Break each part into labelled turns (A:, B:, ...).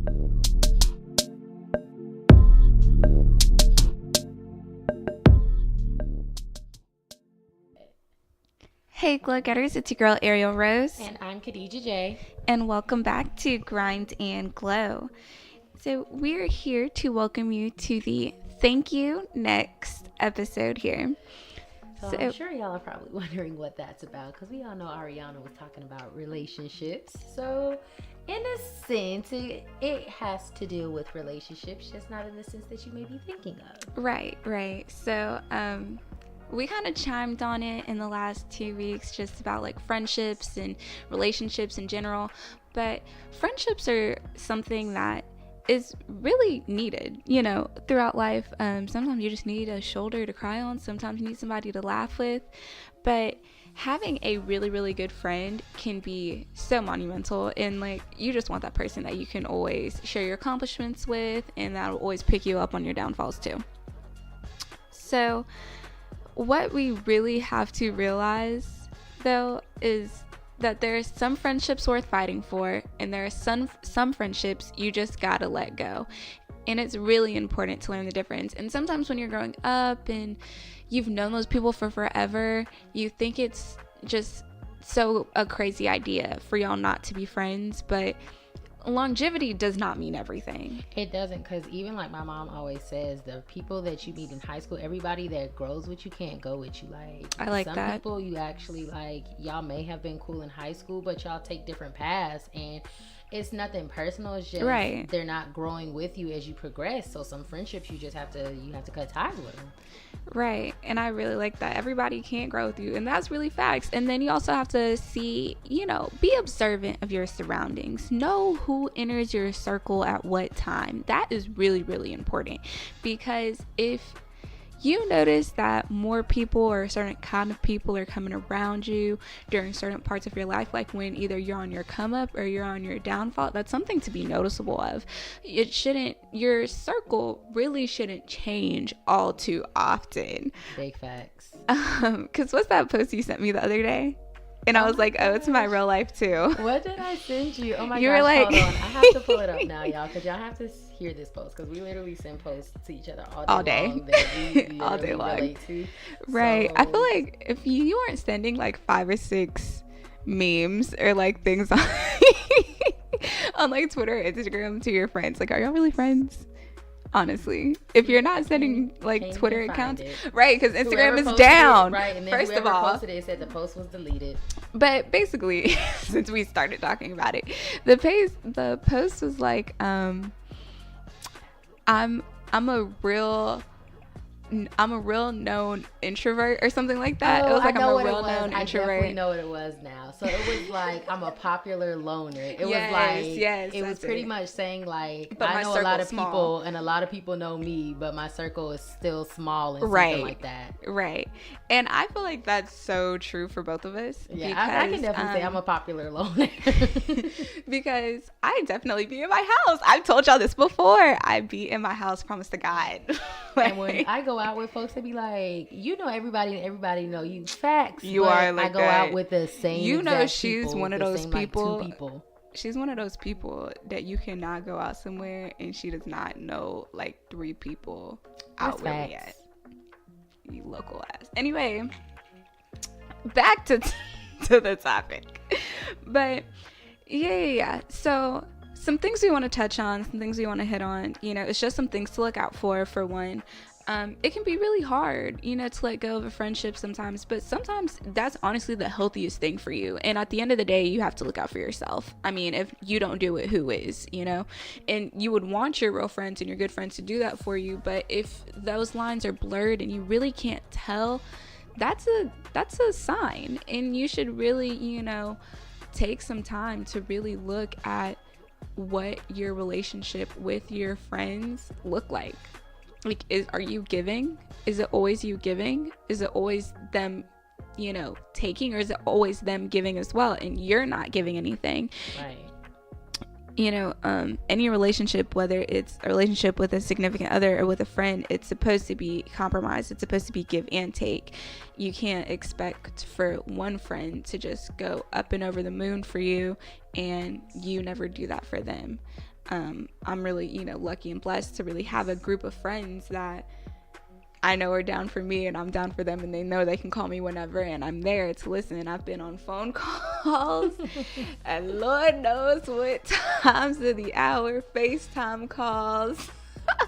A: Hey Glow Getters, it's your girl Ariel Rose.
B: And I'm Khadija J.
A: And welcome back to Grind and Glow. So we're here to welcome you to the Thank You Next episode here.
B: So I'm sure y'all are probably wondering what that's about, because we all know Ariana was talking about relationships. So in a sense, it has to deal with relationships, just not in the sense that you may be thinking of.
A: Right. So, we kind of chimed on it in the last 2 weeks just about like friendships and relationships in general. But friendships are something that is really needed, throughout life. Sometimes you just need a shoulder to cry on. Sometimes you need somebody to laugh with. But having a really, really good friend can be so monumental. And like, you just want that person that you can always share your accomplishments with, and that'll always pick you up on your downfalls too. So what we really have to realize, though, is that there are some friendships worth fighting for, and there are some friendships you just gotta let go. And it's really important to learn the difference. And sometimes when you're growing up and you've known those people for forever, you think it's just so a crazy idea for y'all not to be friends, but longevity does not mean everything.
B: It doesn't, because even like my mom always says, the people that you meet in high school, everybody that grows with you can't go with you. Like,
A: I like
B: some
A: that.
B: people you actually like, y'all may have been cool in high school, but y'all take different paths, and it's nothing personal. It's just they're not growing with you as you progress. So some friendships you have to cut ties with them.
A: Right. And I really like that. Everybody can't grow with you, and that's really facts. And then you also have to see, be observant of your surroundings. Know who enters your circle at what time. That is really, really important, because if you notice that more people or a certain kind of people are coming around you during certain parts of your life, like when either you're on your come up or you're on your downfall, that's something to be noticeable of. Your circle really shouldn't change all too often.
B: Big facts.
A: Because what's that post you sent me the other day? And I was like, oh, it's my real life too.
B: What did I send you? Oh my gosh,
A: were like...
B: hold on. I have to pull it up now, y'all, because y'all have to hear this post, because we literally send posts to each other all day long that we
A: all day long.
B: Relate to.
A: Right.
B: So...
A: I feel like if you aren't sending like 5 or 6 memes or like things on, on like Twitter or Instagram to your friends, like, are y'all really friends? Honestly, if you're not sending like Twitter accounts, right? Because Instagram is down.
B: Right, and then first of all, posted it said the post was deleted.
A: But basically, since we started talking about it, the post was like, I'm a real known introvert or something like that. It was like, I'm a real known introvert.
B: I definitely know what it was now. So it was like, I'm a popular loner. It was pretty much saying like, but I know a lot of people, and a lot of people know me, but my circle is still small and something like that.
A: Right. And I feel like that's so true for both of us.
B: Yeah, because, I can definitely say I'm a popular loner.
A: Because I definitely be in my house. I've told y'all this before. I be in my house, promise to God.
B: And when I go out with folks, they be like, everybody and everybody know you. Facts.
A: You are like
B: I go out with the same.
A: She's
B: people,
A: one of those people.
B: Like 2 people.
A: She's one of those people that you cannot go out somewhere and she does not know like 3 people out where we at. You local ass. Anyway, back to the topic. But yeah. So some things we want to touch on, some things we want to hit on, it's just some things to look out for one. It can be really hard, to let go of a friendship sometimes, but sometimes that's honestly the healthiest thing for you. And at the end of the day, you have to look out for yourself. I mean, if you don't do it, who is, and you would want your real friends and your good friends to do that for you. But if those lines are blurred and you really can't tell, that's a sign. And you should really, take some time to really look at what your relationship with your friends look like. Like, are you giving? Is it always you giving? Is it always them, taking? Or is it always them giving as well and you're not giving anything?
B: Right.
A: any relationship, whether it's a relationship with a significant other or with a friend, it's supposed to be compromise. It's supposed to be give and take. You can't expect for one friend to just go up and over the moon for you and you never do that for them. I'm really, lucky and blessed to really have a group of friends that I know are down for me and I'm down for them, and they know they can call me whenever and I'm there to listen. I've been on phone calls and Lord knows what times of the hour, FaceTime calls.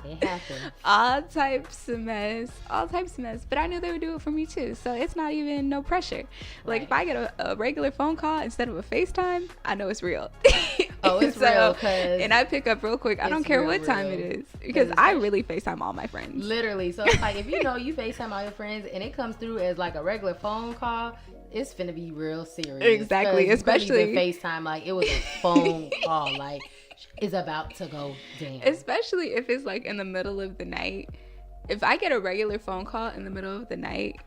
B: It happens.
A: all types of mess. But I knew they would do it for me too, so it's not even no pressure. Like, if I get a regular phone call instead of a FaceTime, I know it's real.
B: Oh, it's real.
A: And I pick up real quick. I don't care what time it is, because I really FaceTime all my friends.
B: Literally. So it's like, if you FaceTime all your friends and it comes through as like a regular phone call, it's finna be real serious.
A: Exactly. Especially
B: FaceTime, like it was a phone call, like is about to go down.
A: Especially if it's like in the middle of the night. If I get a regular phone call in the middle of the night,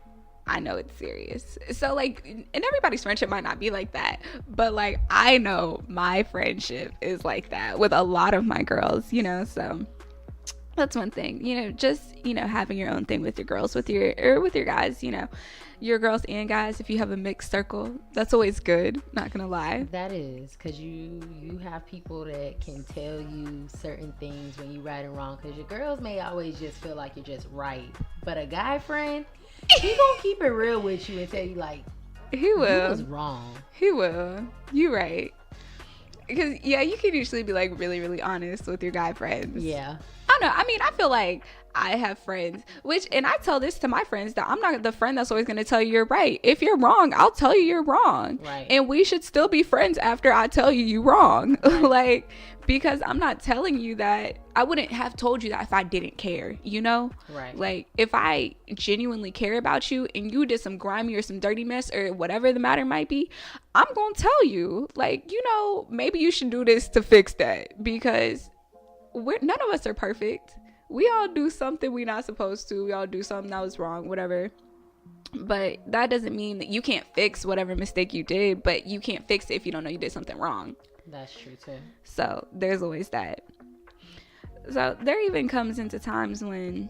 A: I know it's serious. So like, and everybody's friendship might not be like that, but like, I know my friendship is like that with a lot of my girls, so that's one thing, just, having your own thing with your girls, with your guys, your girls and guys. If you have a mixed circle, that's always good, not gonna lie.
B: That is, because you have people that can tell you certain things when you right and wrong, because your girls may always just feel like you're just right, but a guy friend, he gonna keep it real with you and tell you like,
A: he will.
B: You was wrong.
A: He will. You right. Because you can usually be like really, really honest with your guy friends.
B: Yeah.
A: I don't know. I mean, I feel like I have friends, and I tell this to my friends, that I'm not the friend that's always going to tell you you're right. If you're wrong, I'll tell you you're wrong.
B: Right.
A: And we should still be friends after I tell you you're wrong. Right. Like, because I'm not telling you that. I wouldn't have told you that if I didn't care,
B: Right.
A: Like, if I genuinely care about you and you did some grimy or some dirty mess or whatever the matter might be, I'm going to tell you, like, maybe you should do this to fix that, because none of us are perfect. We all do something we're not supposed to. We all do something that was wrong, whatever. But that doesn't mean that you can't fix whatever mistake you did, but you can't fix it if you don't know you did something wrong.
B: That's true too.
A: So there's always that. So there even comes into times when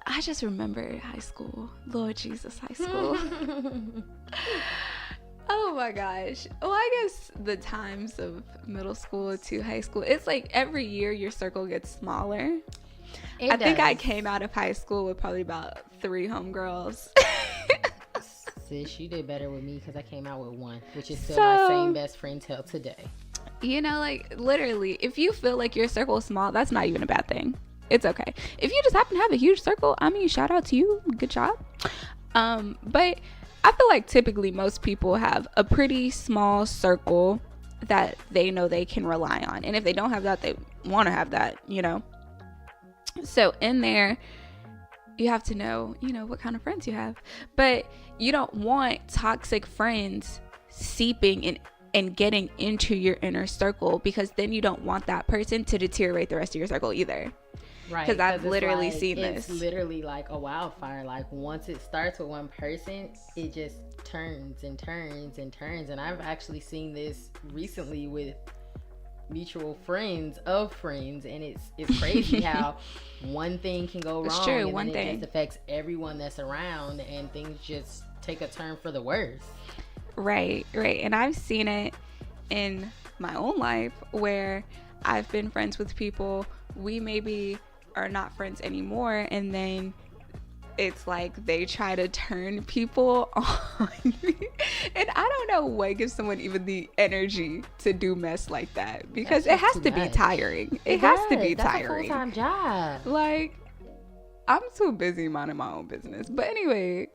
A: I just remember high school. Lord Jesus, high school. Oh my gosh. Well, I guess the times of middle school to high school, it's like every year your circle gets smaller. I think I came out of high school with probably about 3 homegirls.
B: Sis, you did better with me, because I came out with 1, which is still my same best friend till today.
A: Like, literally, if you feel like your circle is small, that's not even a bad thing. It's okay. If you just happen to have a huge circle, I mean, shout out to you. Good job. But I feel like typically most people have a pretty small circle that they know they can rely on. And if they don't have that, they want to have that, So in there, you have to know, what kind of friends you have. But you don't want toxic friends seeping and getting into your inner circle, because then you don't want that person to deteriorate the rest of your circle either.
B: Right.
A: Because I've literally seen this.
B: It's literally like a wildfire. Like, once it starts with one person, it just turns and turns and turns. And I've actually seen this recently with mutual friends of friends, and it's crazy how one thing can go wrong.
A: It's true,
B: and
A: one
B: then
A: thing.
B: It just affects everyone that's around, and things just take a turn for the worse.
A: Right. And I've seen it in my own life where I've been friends with people. We maybe are not friends anymore, and then it's like they try to turn people on me. And I don't know what gives someone even the energy to do mess like that, because it has to be tiring. It has to be tiring.
B: That's a full-time job.
A: Like, I'm too busy minding my own business. But anyway,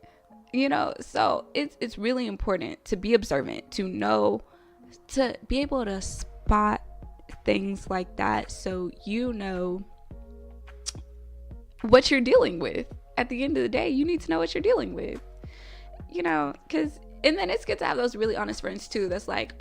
A: so it's really important to be observant, to know, to be able to spot things like that, so you know what you're dealing with. At the end of the day, you need to know what you're dealing with, because, and then it's good to have those really honest friends too, that's like,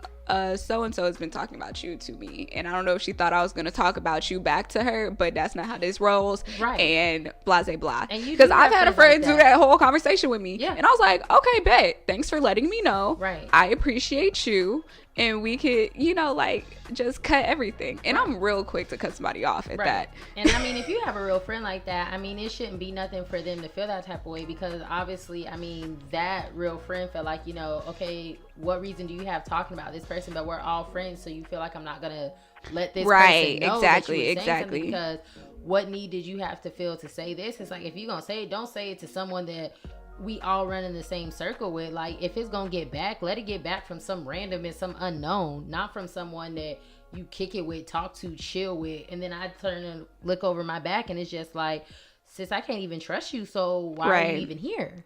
A: so and so has been talking about you to me, and I don't know if she thought I was going to talk about you back to her, but that's not how this rolls,
B: right?
A: And blah blah. Because I've had a friend do that whole conversation with me,
B: yeah,
A: and I was like, okay, bet, thanks for letting me know,
B: right?
A: I appreciate you, and we could, you know, like, just cut everything. And I'm real quick to cut somebody off at that.
B: And I mean, if you have a real friend like that, I mean, it shouldn't be nothing for them to feel that type of way, because obviously, I mean, that real friend felt like, you know, okay, what reason do you have talking about this person? But we're all friends, so you feel like I'm not gonna let this person know that you were saying something, because what need did you have to feel to say this? It's like, if you're gonna say it, don't say it to someone that we all run in the same circle with. Like, if it's gonna get back, let it get back from some random and some unknown, not from someone that you kick it with, talk to, chill with. And then I turn and look over my back, and it's just like, sis, I can't even trust you, so why are you even here?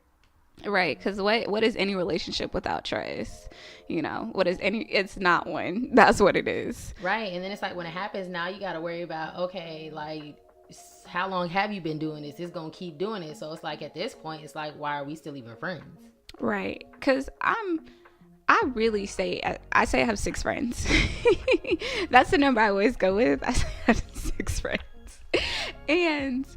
A: Right, because what is any relationship without trust? You know, what is any? It's not one. That's what it is.
B: Right, and then it's like, when it happens, now you got to worry about, okay, like, how long have you been doing this? It's gonna keep doing it. So it's like, at this point, it's like, why are we still even friends?
A: Right, because I really say I have 6 friends. That's the number I always go with. I say I have 6 friends, and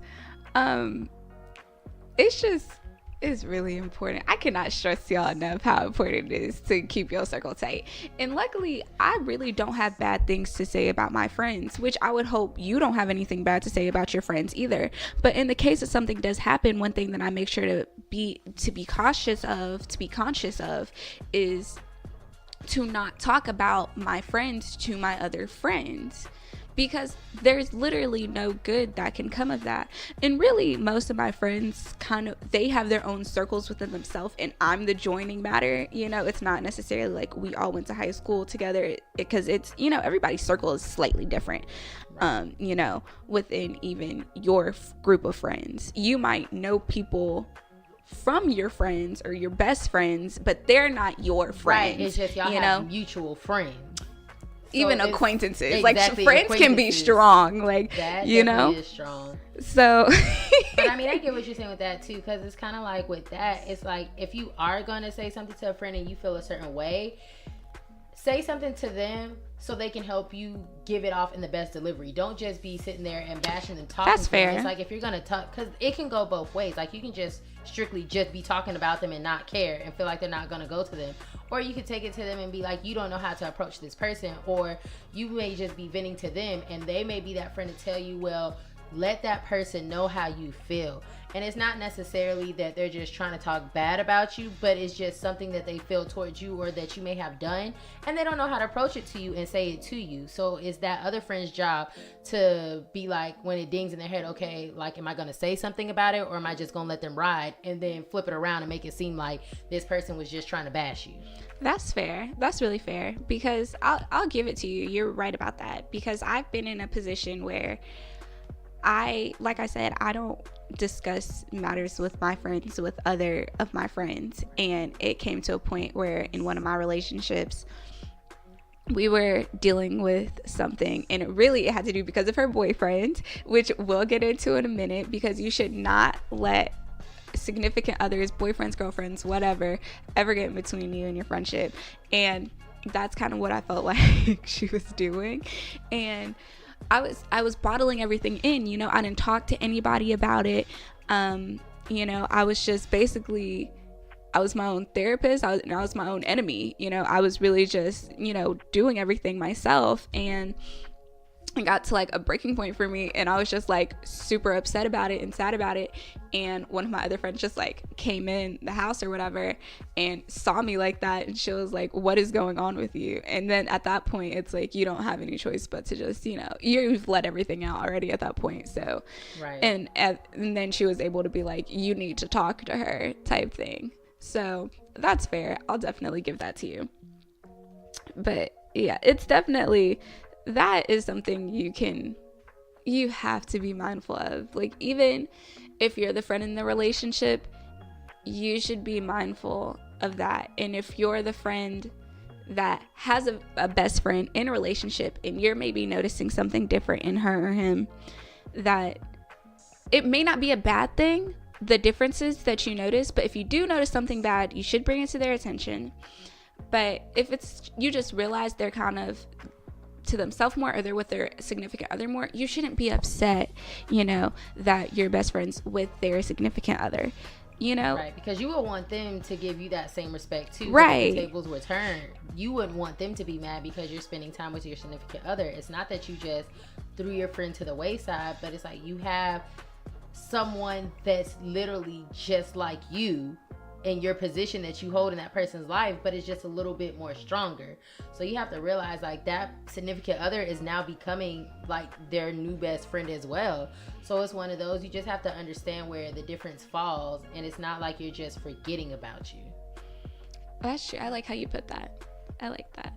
A: it's really important. I cannot stress y'all enough how important it is to keep your circle tight. And luckily, I really don't have bad things to say about my friends, which I would hope you don't have anything bad to say about your friends either. But in the case that something does happen, one thing that I make sure to be conscious of is to not talk about my friends to my other friends, because there's literally no good that can come of that. And really, most of my friends they have their own circles within themselves, and I'm the joining matter. You know, it's not necessarily like we all went to high school together, because it's, you know, everybody's circle is slightly different. You know, within even your group of friends, you might know people from your friends or your best friends, but they're not your friends.
B: Right, it's just y'all have mutual friends. So
A: even acquaintances,
B: exactly,
A: like friends can be strong, like
B: that,
A: you know,
B: is strong.
A: So
B: but I mean, I get what you're saying with that too, because it's kind of like with that, it's like, if you are gonna say something to a friend and you feel a certain way, say something to them so they can help you give it off in the best delivery. Don't just be sitting there and bashing and talking.
A: That's
B: to
A: fair.
B: them. It's like, if you're gonna talk, because it can go both ways. Like, you can just strictly just be talking about them and not care and feel like they're not gonna go to them, or you could take it to them and be like, you don't know how to approach this person, or you may just be venting to them, and they may be that friend to tell you, well, let that person know how you feel. And it's not necessarily that they're just trying to talk bad about you, but it's just something that they feel towards you, or that you may have done, and they don't know how to approach it to you and say it to you. So it's that other friend's job to be like, when it dings in their head, okay, like, am I going to say something about it, or am I just going to let them ride, and then flip it around and make it seem like this person was just trying to bash you?
A: That's fair. That's really fair, because I'll give it to you. You're right about that, because I've been in a position where like I said, I don't discuss matters with my friends with other of my friends, and it came to a point where in one of my relationships we were dealing with something, and it had to do because of her boyfriend, which we'll get into in a minute, because you should not let significant others, boyfriends, girlfriends, whatever, ever get in between you and your friendship. And that's kind of what I felt like she was doing. And I was bottling everything in, you know. I didn't talk to anybody about it. You know, I was just basically, I was my own therapist. I was my own enemy. You know, I was really just, you know, doing everything myself. And it got to like a breaking point for me, and I was just like super upset about it and sad about it. And one of my other friends just like came in the house or whatever and saw me like that, and she was like, what is going on with you? And then at that point, it's like, you don't have any choice but to just, you know, you've let everything out already at that point. So
B: right.
A: And then she was able to be like, you need to talk to her type thing. So that's fair. I'll definitely give that to you. But yeah, it's definitely, that is something you have to be mindful of. Like, even if you're the friend in the relationship, you should be mindful of that. And if you're the friend that has a best friend in a relationship, and you're maybe noticing something different in her or him, that it may not be a bad thing, the differences that you notice, but if you do notice something bad, you should bring it to their attention. But if it's, you just realize they're kind of to themselves more, or they're with their significant other more, you shouldn't be upset, you know, that you're best friends with their significant other, you know?
B: Right, because you would want them to give you that same respect too.
A: Right.
B: If the tables were turned, you wouldn't want them to be mad because you're spending time with your significant other. It's not that you just threw your friend to the wayside, but it's like you have someone that's literally just like you in your position that you hold in that person's life, but it's just a little bit more stronger. So you have to realize like that significant other is now becoming like their new best friend as well. So it's one of those, you just have to understand where the difference falls, and it's not like you're just forgetting about you.
A: That's true. I like how you put that. I like that,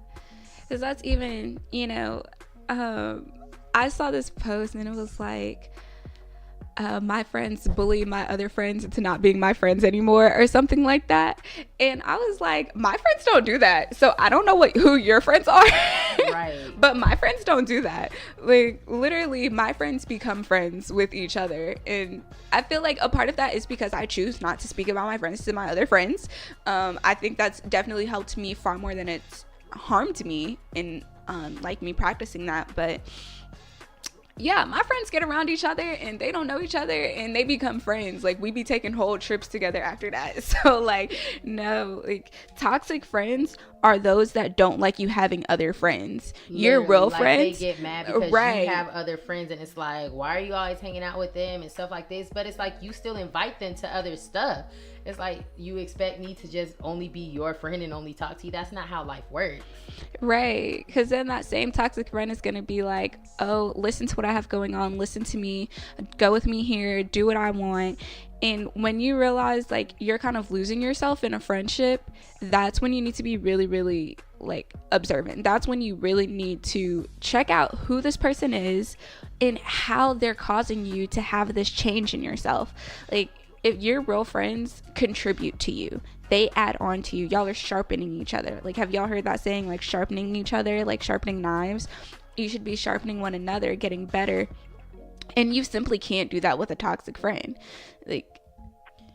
A: because that's even, you know, I saw this post and it was like, my friends bully my other friends into not being my friends anymore, or something like that. And I was like, my friends don't do that. So I don't know who your friends are.
B: Right.
A: But my friends don't do that. Like, literally, my friends become friends with each other. And I feel like a part of that is because I choose not to speak about my friends to my other friends. I think that's definitely helped me far more than it's harmed me in like me practicing that. But yeah, my friends get around each other and they don't know each other and they become friends. Like, we be taking whole trips together after that. So like, no, like, toxic friends are those that don't like you having other friends. Your real
B: like
A: friends,
B: they get mad because
A: right,
B: you have other friends, and it's like, why are you always hanging out with them and stuff like this? But it's like you still invite them to other stuff. It's like, you expect me to just only be your friend and only talk to you. That's not how life works.
A: Right, because then that same toxic friend is going to be like, oh, listen to what I have going on, listen to me, go with me here, do what I want. And when you realize like you're kind of losing yourself in a friendship, that's when you need to be really, really like observant. That's when you really need to check out who this person is and how they're causing you to have this change in yourself. Like, if your real friends contribute to you, they add on to you, y'all are sharpening each other. Like, have y'all heard that saying, like, sharpening each other, like sharpening knives? You should be sharpening one another, getting better. And you simply can't do that with a toxic friend. Like,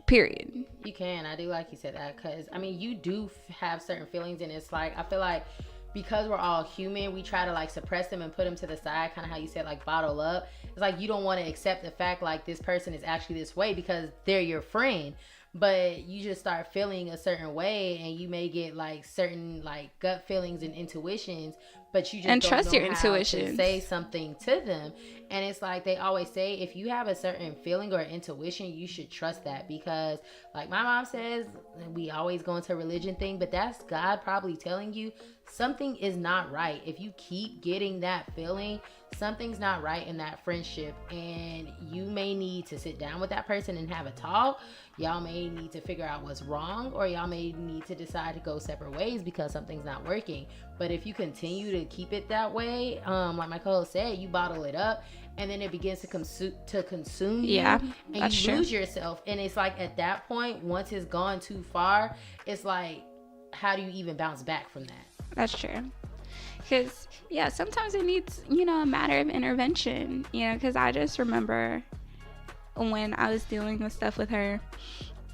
A: period.
B: You can. I do like you said that, because I mean, you do have certain feelings, and it's like, I feel like because we're all human, we try to like suppress them and put them to the side, kind of how you said, like bottle up. It's like you don't want to accept the fact like this person is actually this way because they're your friend, but you just start feeling a certain way, and you may get like certain like gut feelings and intuitions, but you just
A: and
B: don't
A: trust
B: know
A: your
B: how
A: intuition
B: to say something to them. And it's like they always say, if you have a certain feeling or intuition, you should trust that, because like my mom says, we always go into a religion thing, but that's God probably telling you something is not right. If you keep getting that feeling, something's not right in that friendship, and you may need to sit down with that person and have a talk. Y'all may need to figure out what's wrong, or y'all may need to decide to go separate ways because something's not working. But if you continue to keep it that way, like my co-host said, you bottle it up, and then it begins to consume you, and you lose yourself. And it's like, at that point, once it's gone too far, it's like, how do you even bounce back from that?
A: That's true. Because, yeah, sometimes it needs, you know, a matter of intervention, you know, because I just remember when I was dealing with stuff with her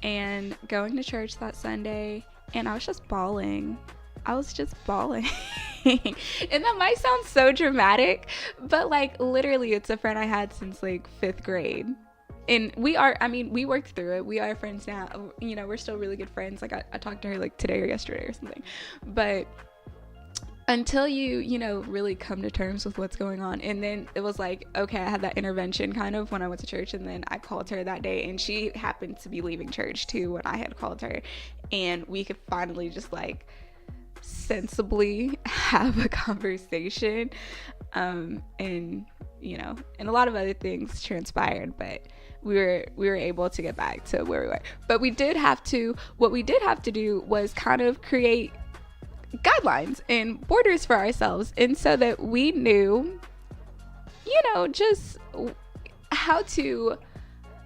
A: and going to church that Sunday, and I was just bawling. And that might sound so dramatic, but like, literally, it's a friend I had since like 5th grade. And we worked through it. We are friends now. You know, we're still really good friends. Like, I talked to her like today or yesterday or something. But until you know, really come to terms with what's going on. And then it was like, okay, I had that intervention kind of when I went to church, and then I called her that day, and she happened to be leaving church too when I had called her, and we could finally just like sensibly have a conversation, and you know, and a lot of other things transpired, but we were able to get back to where we were. But what we did have to do was kind of create guidelines and borders for ourselves, and so that we knew, you know, just how to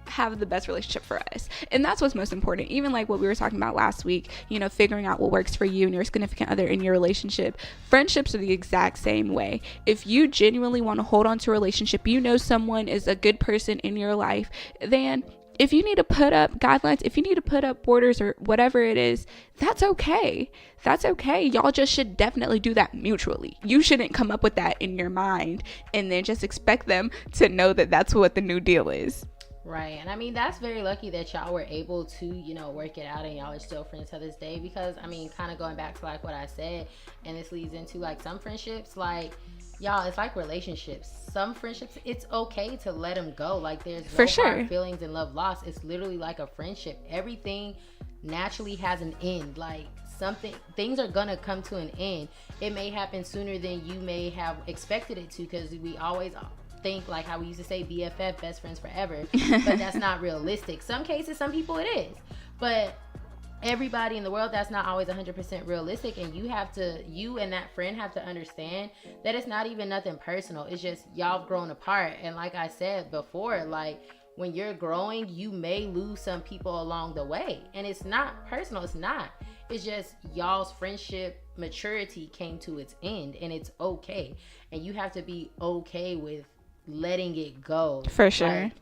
A: have the best relationship for us. And that's what's most important. Even like what we were talking about last week, you know, figuring out what works for you and your significant other in your relationship. Friendships are the exact same way. If you genuinely want to hold on to a relationship, you know someone is a good person in your life, then if you need to put up guidelines, if you need to put up borders or whatever it is, that's okay. That's okay. Y'all just should definitely do that mutually. You shouldn't come up with that in your mind and then just expect them to know that that's what the new deal is.
B: Right. And I mean, that's very lucky that y'all were able to, you know, work it out and y'all are still friends to this day. Because, I mean, kind of going back to like what I said, and this leads into like some friendships, like, y'all, it's like relationships. Some friendships, it's okay to let them go. Like, there's no hard feelings and love lost. It's literally like a friendship. Everything naturally has an end. Like, things are gonna come to an end. It may happen sooner than you may have expected it to, because we always think like how we used to say BFF, best friends forever, but that's not realistic. Some cases, some people it is, but everybody in the world, that's not always 100% realistic. And you and that friend have to understand that it's not even nothing personal. It's just y'all have grown apart. And like I said before, like, when you're growing, you may lose some people along the way, and it's not personal. It's not. It's just y'all's friendship maturity came to its end, and it's okay. And you have to be okay with letting it go.
A: For sure.
B: Like,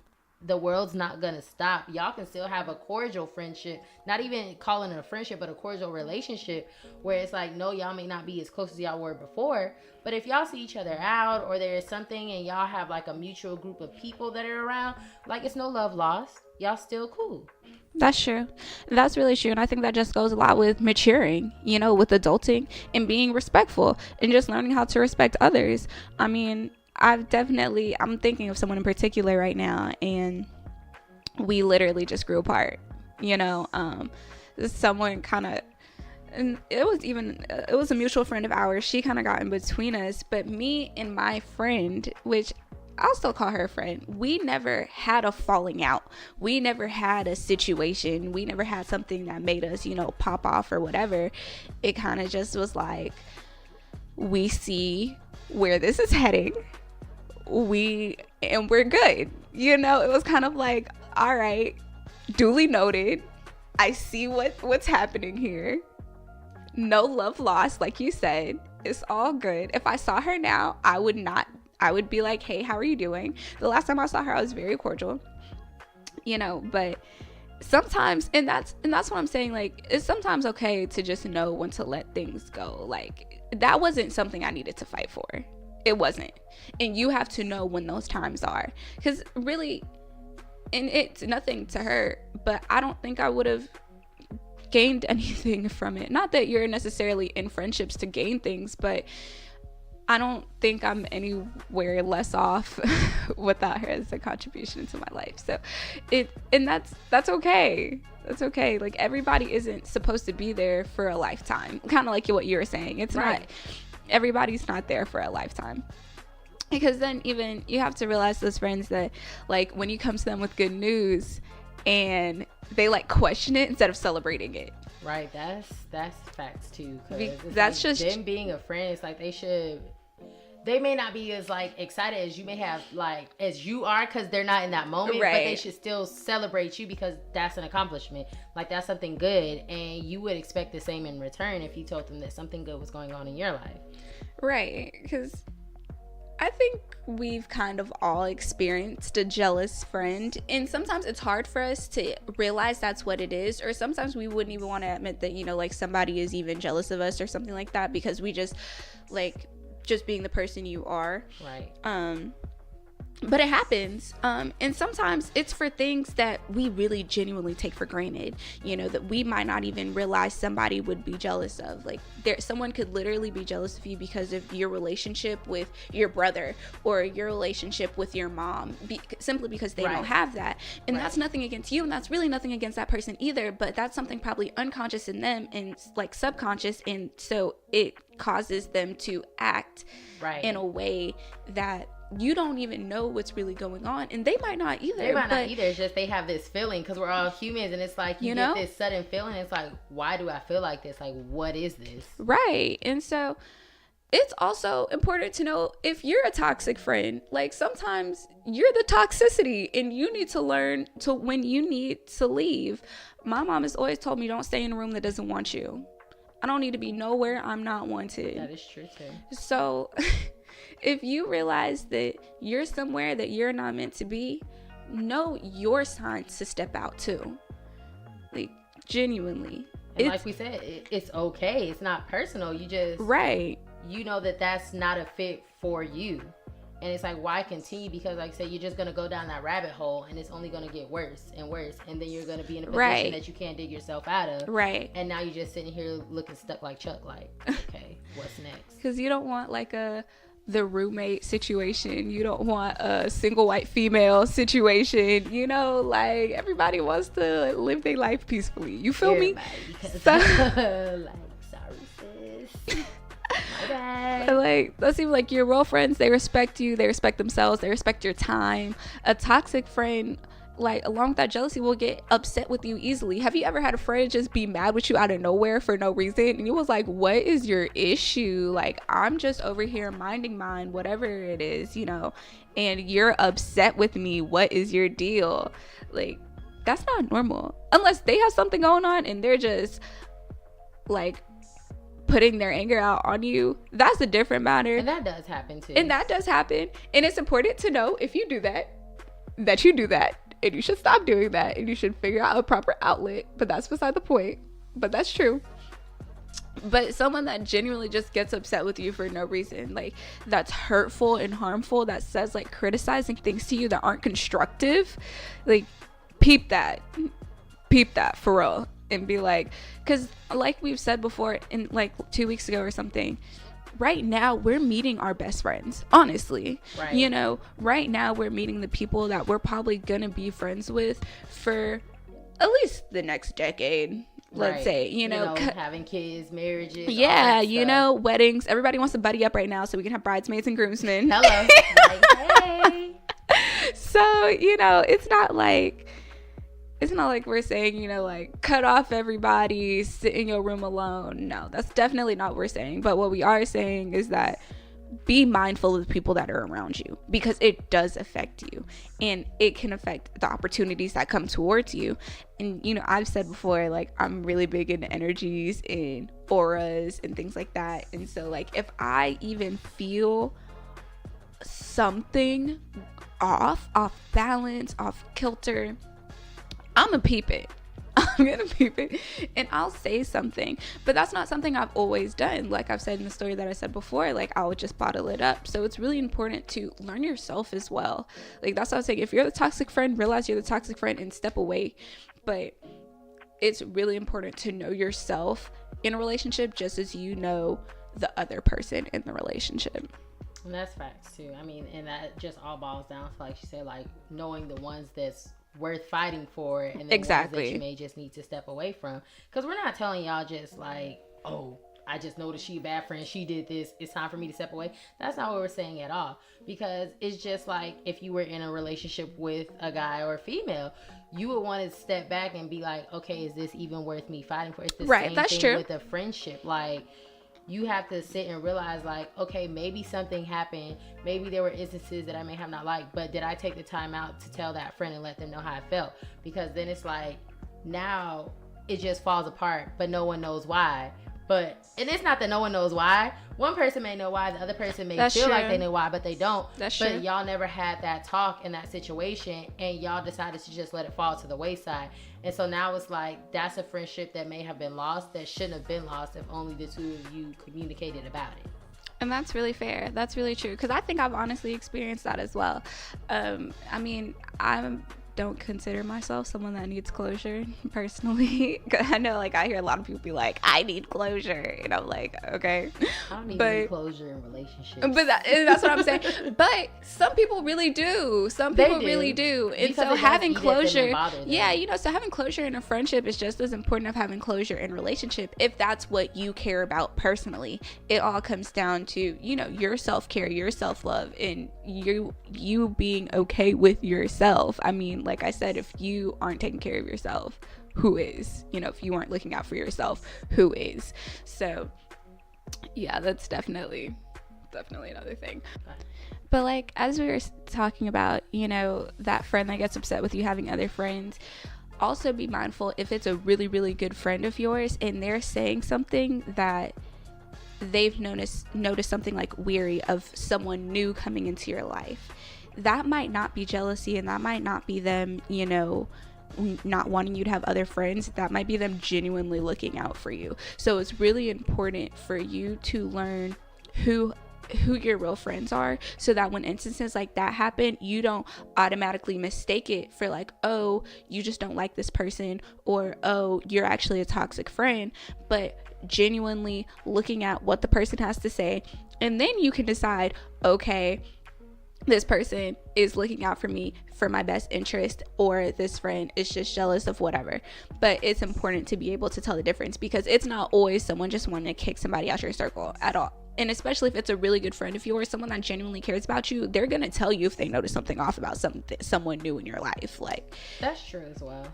B: the world's not gonna stop. Y'all can still have a cordial friendship, not even calling it a friendship, but a cordial relationship, where it's like, no, y'all may not be as close as y'all were before, but if y'all see each other out, or there is something and y'all have like a mutual group of people that are around, like, it's no love lost. Y'all still cool.
A: That's true. That's really true. And I think that just goes a lot with maturing, you know, with adulting and being respectful and just learning how to respect others. I mean, I'm thinking of someone in particular right now, and we literally just grew apart, you know. Someone kind of, and it was a mutual friend of ours. She kind of got in between us, but me and my friend, which I'll still call her a friend, we never had a falling out. We never had a situation. We never had something that made us, you know, pop off or whatever. It kind of just was like, we see where this is heading. We're good. You know, it was kind of like, all right, duly noted. I see what's happening here. No love lost, like you said. It's all good. If I saw her now, I would be like, hey, how are you doing? The last time I saw her, I was very cordial, you know. But sometimes, and that's what I'm saying, like, it's sometimes okay to just know when to let things go. Like, that wasn't something I needed to fight for. It wasn't. And you have to know when those times are, because really, and it's nothing to her, but I don't think I would have gained anything from it. Not that you're necessarily in friendships to gain things, but I don't think I'm anywhere less off without her as a contribution to my life. So that's okay. That's okay. Like, everybody isn't supposed to be there for a lifetime. Kind of like what you were saying. It's right. Not, everybody's not there for a lifetime. Because then even you have to realize those friends that, like, when you come to them with good news and they like question it instead of celebrating it.
B: Right. That's facts too.
A: That's
B: like
A: just
B: them being a friend. It's like they may not be as like excited as you may have, like, as you are, because they're not in that moment, right. But they should still celebrate you, because that's an accomplishment. Like, that's something good, and you would expect the same in return if you told them that something good was going on in your life.
A: Right. Because I think we've kind of all experienced a jealous friend, and sometimes it's hard for us to realize that's what it is, or sometimes we wouldn't even want to admit that, you know, like, somebody is even jealous of us or something like that, because we just being the person you are.
B: Right.
A: But it happens. And sometimes it's for things that we really genuinely take for granted, you know, that we might not even realize somebody would be jealous of. Like, someone could literally be jealous of you because of your relationship with your brother or your relationship with your mom, simply because they don't have that. And that's nothing against you, and that's really nothing against that person either, but that's something probably unconscious in them and like subconscious, and so it causes them to act in a way that you don't even know what's really going on, and they might not either.
B: It's just they have this feeling, because we're all humans, and it's like you get this sudden feeling. It's like, why do I feel like this? Like, what is this?
A: Right. And so it's also important to know, if you're a toxic friend, like, sometimes you're the toxicity, and you need to learn to when you need to leave. My mom has always told me, don't stay in a room that doesn't want you. I don't need to be nowhere I'm not wanted.
B: That is true too.
A: So if you realize that you're somewhere that you're not meant to be, know your signs to step out too. Like, genuinely.
B: And like we said, it's okay. It's not personal. You just,
A: right.
B: You know that that's not a fit for you. And it's like, why continue? Because like I said, you're just going to go down that rabbit hole and it's only going to get worse and worse. And then you're going to be in a position that you can't dig yourself out of.
A: Right.
B: And now you're just sitting here looking stuck like Chuck, like, okay, what's next?
A: Because you don't want like the roommate situation. You don't want a single white female situation. You know, like, everybody wants to live their life peacefully. You feel me?
B: Because like, sorry, sis. My bad.
A: Like, those seem like your real friends. They respect you. They respect themselves. They respect your time. A toxic friend, like, along with that jealousy, will get upset with you easily. Have you ever had a friend just be mad with you out of nowhere for no reason? And you was like, what is your issue? Like, I'm just over here minding mine, whatever it is, you know, and you're upset with me. What is your deal? Like, that's not normal. Unless they have something going on and they're just, like, putting their anger out on you. That's a different matter.
B: And that does happen too.
A: And that does happen. And it's important to know, if you do that you do that. And you should stop doing that. And you should figure out a proper outlet. But that's beside the point. But that's true. But someone that genuinely just gets upset with you for no reason, like, that's hurtful and harmful, that says, like, criticizing things to you that aren't constructive, like, peep that for real. And be like, because like we've said before, in like 2 weeks ago or something, right now we're meeting our best friends, honestly.
B: Right.
A: You know, right now we're meeting the people that we're probably gonna be friends with for at least the next decade, let's say. You know,
B: having kids, marriages,
A: yeah, you know, weddings. Everybody wants to buddy up right now so we can have bridesmaids and groomsmen.
B: Hello. Like, hey.
A: So, you know, it's not like we're saying, you know, like, cut off everybody, sit in your room alone. No, that's definitely not what we're saying. But what we are saying is that be mindful of the people that are around you, because it does affect you and it can affect the opportunities that come towards you. And, you know, I've said before, like, I'm really big into energies and auras and things like that. And so, like, if I even feel something off balance, off kilter, I'm gonna peep it. And I'll say something. But that's not something I've always done. Like I've said in the story that I said before, like, I would just bottle it up. So it's really important to learn yourself as well. Like, that's what I was saying. If you're the toxic friend, realize you're the toxic friend and step away. But it's really important to know yourself in a relationship just as you know the other person in the relationship.
B: And that's facts too. I mean, and that just all boils down to, like you said, like, knowing the ones that's worth fighting for, and the ones that you may just need to step away from. Because we're not telling y'all just like, oh, I just noticed she a bad friend, she did this, it's time for me to step away. That's not what we're saying at all. Because it's just like, if you were in a relationship with a guy or a female, you would want to step back and be like, okay, is this even worth me fighting for? It's the same thing true. With a friendship. Like, you have to sit and realize, like, okay, maybe something happened. Maybe there were instances that I may have not liked, but did I take the time out to tell that friend and let them know how I felt? Because then it's like, now it just falls apart, but no one knows why. And it's not that no one knows why. One person may know why, the other person may feel like they know why, but they don't. But y'all never had that talk in that situation, and y'all decided to just let it fall to the wayside. And so now it's like, that's a friendship that may have been lost, that shouldn't have been lost if only the two of you communicated about it.
A: And that's really fair. That's really true. Because I think I've honestly experienced that as well. I mean, I don't consider myself someone that needs closure personally. I know, like, I hear a lot of people be like, I need closure. And I'm like, okay.
B: I don't need closure in relationships.
A: But that's what I'm saying. But some people really do. Some people really do. And because so having closure, so having closure in a friendship is just as important as having closure in a relationship, if that's what you care about personally. It all comes down to, you know, your self-care, your self-love, and you being okay with yourself. I mean, like I said, if you aren't taking care of yourself, who is? You know, if you aren't looking out for yourself, who is? So yeah, that's definitely another thing. But like, as we were talking about, you know, that friend that gets upset with you having other friends, also be mindful if it's a really, really good friend of yours and they're saying something that they've noticed something like weary of someone new coming into your life. that might not be jealousy, and that might not be them, not wanting you to have other friends. That might be them genuinely looking out for you. So it's really important for you to learn who your real friends are, so that when instances like that happen, you don't automatically mistake it for like, oh, you just don't like this person, or oh, you're actually a toxic friend. But genuinely looking at what the person has to say, and then you can decide, okay, this person is looking out for me for my best interest, or this friend is just jealous of whatever. But it's important to be able to tell the difference, because it's not always someone just wanting to kick somebody out your circle at all. And especially if it's a really good friend of yours, someone that genuinely cares about you, they're gonna tell you if they notice something off about someone new in your life. Like,
B: that's true as well.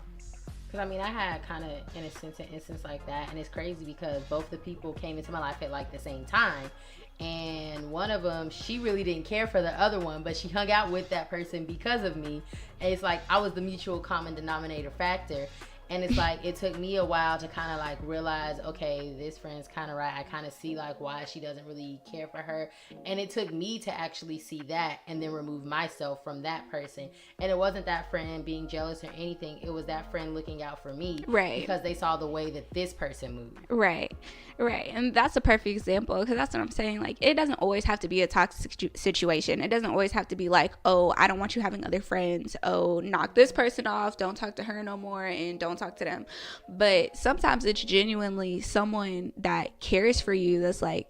B: Because I mean, I had kind of in a sense an instance like that, and it's crazy because both the people came into my life at like the same time. And one of them, she really didn't care for the other one, but she hung out with that person because of me. And it's like I was the mutual common denominator factor. And it's like it took me a while to kind of like realize, okay, this friend's kind of right. I kind of see like why she doesn't really care for her. And it took me to actually see that and then remove myself from that person. And it wasn't that friend being jealous or anything. It was that friend looking out for me.
A: Right.
B: Because they saw the way that this person moved.
A: Right. And that's a perfect example, because that's what I'm saying. Like, it doesn't always have to be a toxic situation. It doesn't always have to be like, oh, I don't want you having other friends. Oh, knock this person off. Don't talk to her no more, and don't talk to them. But sometimes it's genuinely someone that cares for you that's like,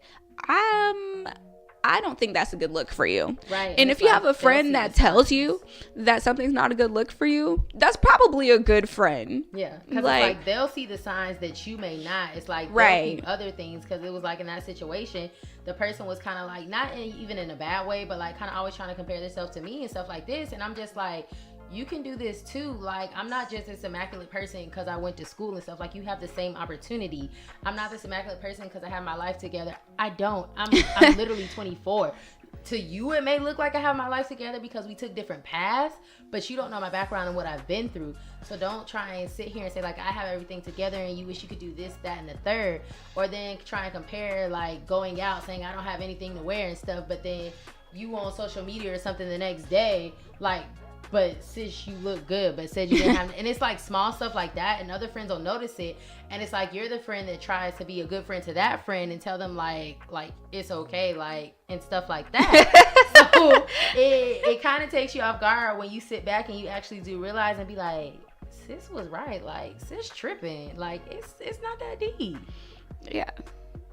A: I don't think that's a good look for you.
B: Right.
A: And if you have a friend that tells you that something's not a good look for you, that's probably a good friend.
B: Yeah. Because it's like they'll see the signs that you may not. It's like they'll see other things, because it was like in that situation, the person was kind of like, not even in a bad way, but like kind of always trying to compare themselves to me and stuff like this. And I'm just like, you can do this too. Like, I'm not just this immaculate person because I went to school and stuff. Like, you have the same opportunity. I'm not this immaculate person because I have my life together. I don't. I'm literally 24. To you, it may look like I have my life together because we took different paths, but you don't know my background and what I've been through. So don't try and sit here and say like I have everything together and you wish you could do this, that, and the third. Or then try and compare like going out saying I don't have anything to wear and stuff, but then you on social media or something the next day like, but sis, you look good, but said you didn't have, and it's like small stuff like that, and other friends will notice it, and it's like you're the friend that tries to be a good friend to that friend and tell them like it's okay, like, and stuff like that. So it kind of takes you off guard when you sit back and you actually do realize and be like, sis was right, like sis tripping, like it's not that deep.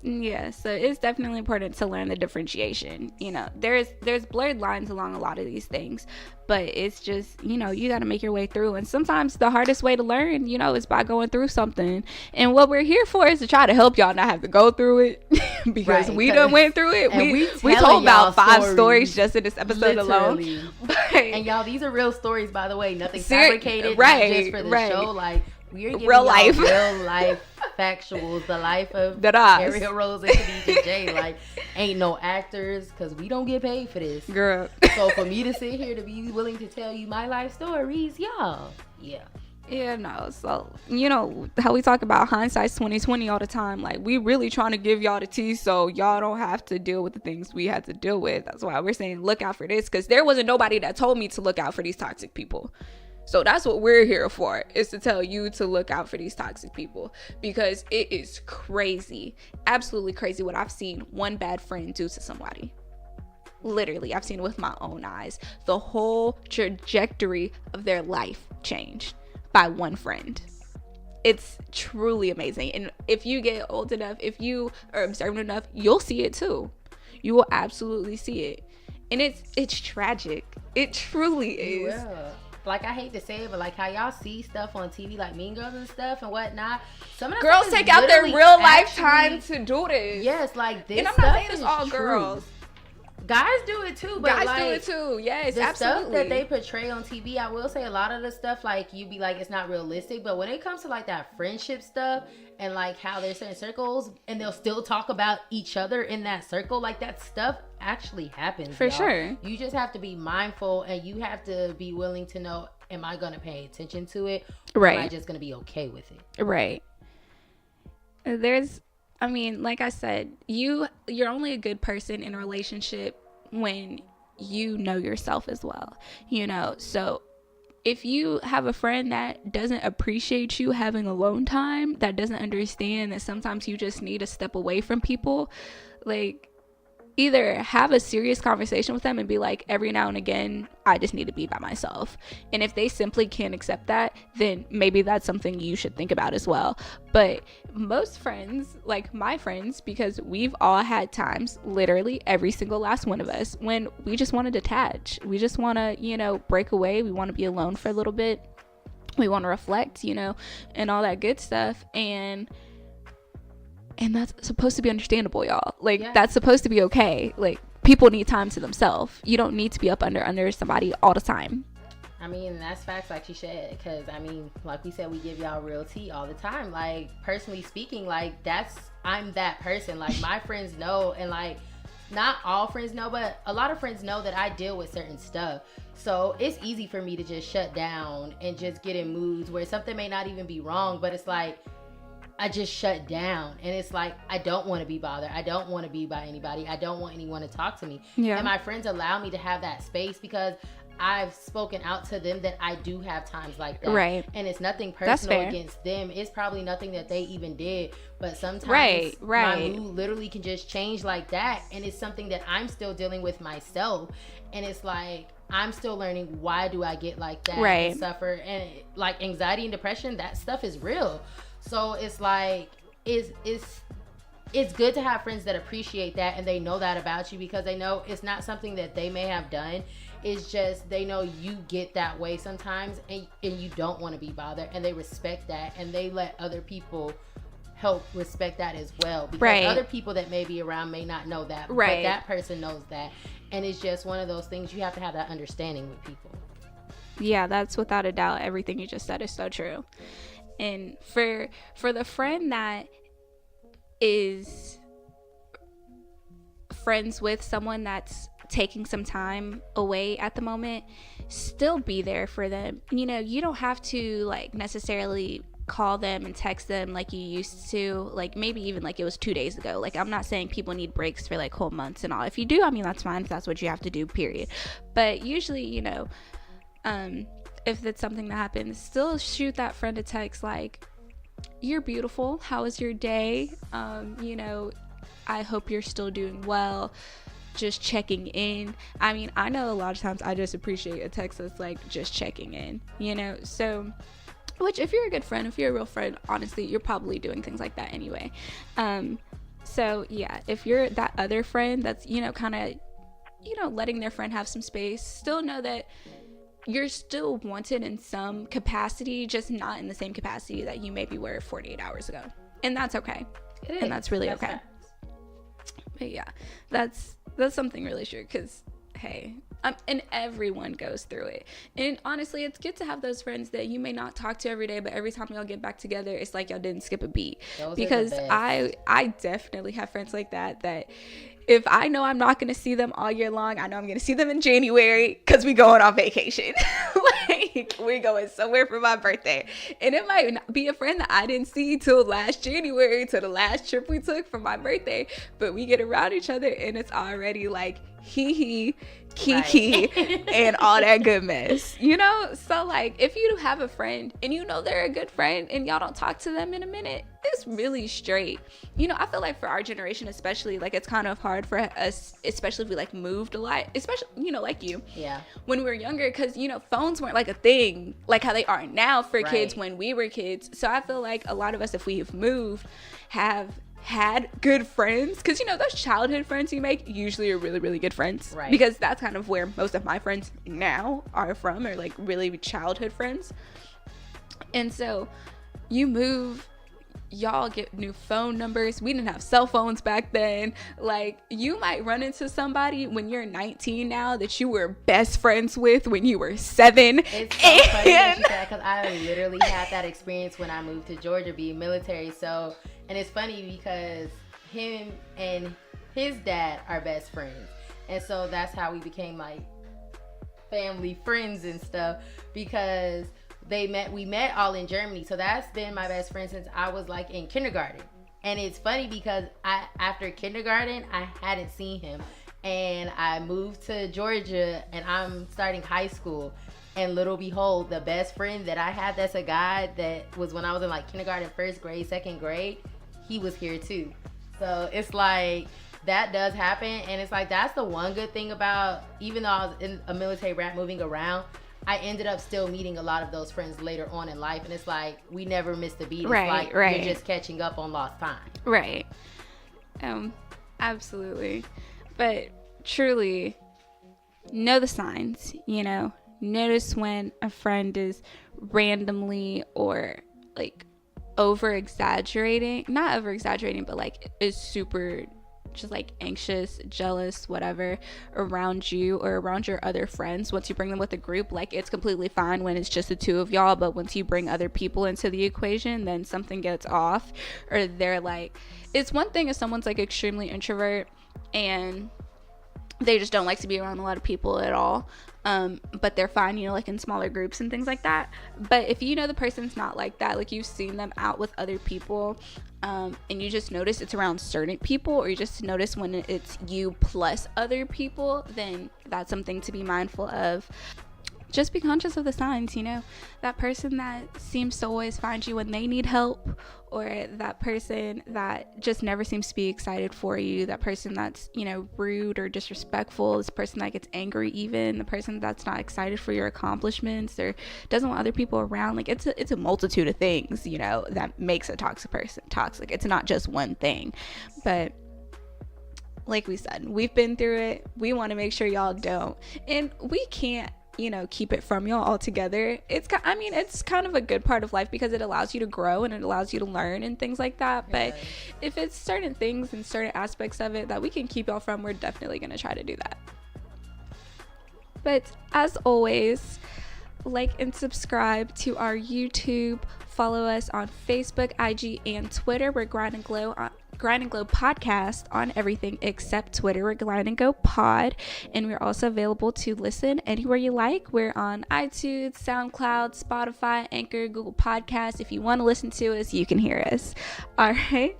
A: Yeah, so it's definitely important to learn the differentiation. There's blurred lines along a lot of these things, but it's just, you got to make your way through. And sometimes the hardest way to learn, is by going through something. And what we're here for is to try to help y'all not have to go through it, because we done went through it. We told about 5 stories just in this episode alone.
B: And y'all, these are real stories, by the way. Nothing fabricated, not just for the show. Like, we're giving real life factuals, the life of Ariel Rose and Khadijah J. Like, ain't no actors, because we don't get paid for this,
A: girl.
B: So for me to sit here to be willing to tell you my life stories, y'all,
A: so how we talk about hindsight's 2020 all the time. Like, we really trying to give y'all the tea so y'all don't have to deal with the things we had to deal with. That's why we're saying look out for this, because there wasn't nobody that told me to look out for these toxic people. So that's what we're here for, is to tell you to look out for these toxic people, because it is crazy, absolutely crazy what I've seen one bad friend do to somebody. Literally, I've seen it with my own eyes. The whole trajectory of their life changed by one friend. It's truly amazing. And if you get old enough, if you are observant enough, you'll see it too. You will absolutely see it. And it's tragic. It truly is.
B: Yeah. Like, I hate to say it, but like how y'all see stuff on TV, like Mean Girls and stuff and whatnot. Some of the
A: girls take out their real life time to do this.
B: Yes, like this.
A: And I'm
B: stuff
A: not saying it's
B: is
A: all
B: true.
A: Girls.
B: Guys do it too, but
A: guys
B: like,
A: do it too. Yes,
B: the
A: absolutely.
B: stuff that they portray on TV, I will say a lot of the stuff, like, you be like, it's not realistic. But when it comes to like that friendship stuff and like how there's certain circles and they'll still talk about each other in that circle, like that stuff actually happens.
A: For sure.
B: You just have to be mindful, and you have to be willing to know, am I going to pay attention to it? Or am I just going to be okay with it?
A: Right. Like I said, you're only a good person in a relationship when you know yourself as well, you know. So if you have a friend that doesn't appreciate you having alone time, that doesn't understand that sometimes you just need to step away from people, like, either have a serious conversation with them and be like, every now and again, I just need to be by myself. And if they simply can't accept that, then maybe that's something you should think about as well. But most friends, like my friends, because we've all had times, literally every single last one of us, when we just want to detach. We just want to, you know, break away. We want to be alone for a little bit. We want to reflect, you know, and all that good stuff. And that's supposed to be understandable, y'all. Like, that's supposed to be okay. Like, people need time to themselves. You don't need to be up under somebody all the time.
B: I mean, that's facts, like you said, because, I mean, like we said, we give y'all real tea all the time. Like, personally speaking, like, I'm that person. Like, my friends know, and, like, not all friends know, but a lot of friends know that I deal with certain stuff. So it's easy for me to just shut down and just get in moods where something may not even be wrong, but it's like, I just shut down, and it's like, I don't want to be bothered. I don't want to be by anybody. I don't want anyone to talk to me. Yeah. And my friends allow me to have that space because I've spoken out to them that I do have times like that. Right. And it's nothing personal against them. It's probably nothing that they even did. But sometimes my mood literally can just change like that. And it's something that I'm still dealing with myself. And it's like, I'm still learning, why do I get like that and suffer? And like anxiety and depression, that stuff is real. So it's like, it's good to have friends that appreciate that, and they know that about you, because they know it's not something that they may have done. It's just, they know you get that way sometimes, and you don't want to be bothered, and they respect that, and they let other people help respect that as well, because other people that may be around may not know that, but that person knows that. And it's just one of those things, you have to have that understanding with people.
A: Yeah, that's without a doubt. Everything you just said is so true. And for the friend that is friends with someone that's taking some time away at the moment, still be there for them. You know, you don't have to like necessarily call them and text them like you used to, like maybe even like it was 2 days ago. Like, I'm not saying people need breaks for like whole months and all. If you do, I mean, that's fine, if that's what you have to do, period. But usually, you know, if it's something that happens, still shoot that friend a text like, you're beautiful, how was your day, you know, I hope you're still doing well, just checking in. I mean, I know a lot of times I just appreciate a text that's like just checking in, you know. So, which, if you're a good friend, if you're a real friend, honestly, you're probably doing things like that anyway. So yeah, if you're that other friend that's, you know, kind of, you know, letting their friend have some space, still know that you're still wanted in some capacity, just not in the same capacity that you maybe were 48 hours ago. And that's okay. And that's really okay. But yeah, that's something really true, because hey, and everyone goes through it. And honestly, it's good to have those friends that you may not talk to every day, but every time y'all get back together, it's like y'all didn't skip a beat. Because I definitely have friends like that if I know I'm not going to see them all year long, I know I'm going to see them in January because we going on vacation. Like, we going somewhere for my birthday. And it might not be a friend that I didn't see till last January, to the last trip we took for my birthday. But we get around each other and it's already like hee kiki and all that good mess, you know. So like, if you have a friend and you know they're a good friend and y'all don't talk to them in a minute, it's really straight. You know, I feel like for our generation especially, like, it's kind of hard for us, especially if we like moved a lot, especially, you know, like you, when we were younger, because, you know, phones weren't like a thing like how they are now for kids when we were kids. So I feel like a lot of us, if we have moved, have had good friends, because, you know, those childhood friends you make usually are really, really good friends, because that's kind of where most of my friends now are from, are like really childhood friends. And so you move, y'all get new phone numbers. We didn't have cell phones back then. Like, you might run into somebody when you're 19 now that you were best friends with when you were 7.
B: It's so funny that you said, because I literally had that experience when I moved to Georgia, being military. So, and it's funny because him and his dad are best friends, and so that's how we became like family friends and stuff, because we met all in Germany. So that's been my best friend since I was like in kindergarten. And it's funny because after kindergarten, I hadn't seen him. and I moved to Georgia, and I'm starting high school. And little behold, the best friend that I had that's a guy that was when I was in like kindergarten, first grade, second grade, he was here too. So it's like that does happen. And it's like that's the one good thing about, even though I was in a military brat moving around, I ended up still meeting a lot of those friends later on in life. And it's like we never missed a beat. It's like you're just catching up on lost time.
A: Right. Absolutely. But truly, know the signs, you know. Notice when a friend is randomly or like over exaggerating, not over exaggerating, but like is super just like anxious, jealous, whatever around you or around your other friends. Once you bring them with a group, like it's completely fine when it's just the two of y'all, but once you bring other people into the equation, then something gets off. Or they're like, it's one thing if someone's like extremely introvert and they just don't like to be around a lot of people at all, but they're fine, you know, like in smaller groups and things like that. But if you know the person's not like that, like you've seen them out with other people, and you just notice it's around certain people, or you just notice when it's you plus other people, then that's something to be mindful of. Just be conscious of the signs, you know, that person that seems to always find you when they need help, or that person that just never seems to be excited for you, that person that's, you know, rude or disrespectful, this person that gets angry, even the person that's not excited for your accomplishments or doesn't want other people around. Like it's a multitude of things, you know, that makes a toxic person toxic. It's not just one thing. But like we said, we've been through it. We want to make sure y'all don't, and we can't, you know, keep it from y'all altogether. It's kind of a good part of life because it allows you to grow and it allows you to learn and things like that. But if it's certain things and certain aspects of it that we can keep y'all from, we're definitely going to try to do that. But as always, like and subscribe to our YouTube. Follow us on Facebook, IG, and Twitter. We're Grind&Glow podcast on everything except Twitter. We're Grind&Go Pod, and we're also available to listen anywhere you like. We're on iTunes, SoundCloud, Spotify, Anchor, Google Podcasts. If you want to listen to us, you can hear us. All right.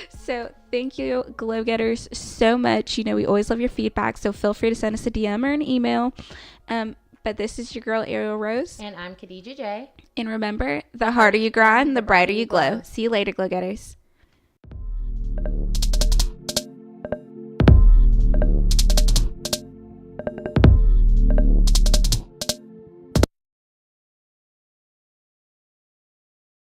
A: So thank you, Glow Getters, so much. You know, we always love your feedback, so feel free to send us a DM or an email. But this is your girl, Ariel Rose.
B: And I'm Khadija J.
A: And remember, the harder you grind, the brighter you glow. See you later, Glow Getters.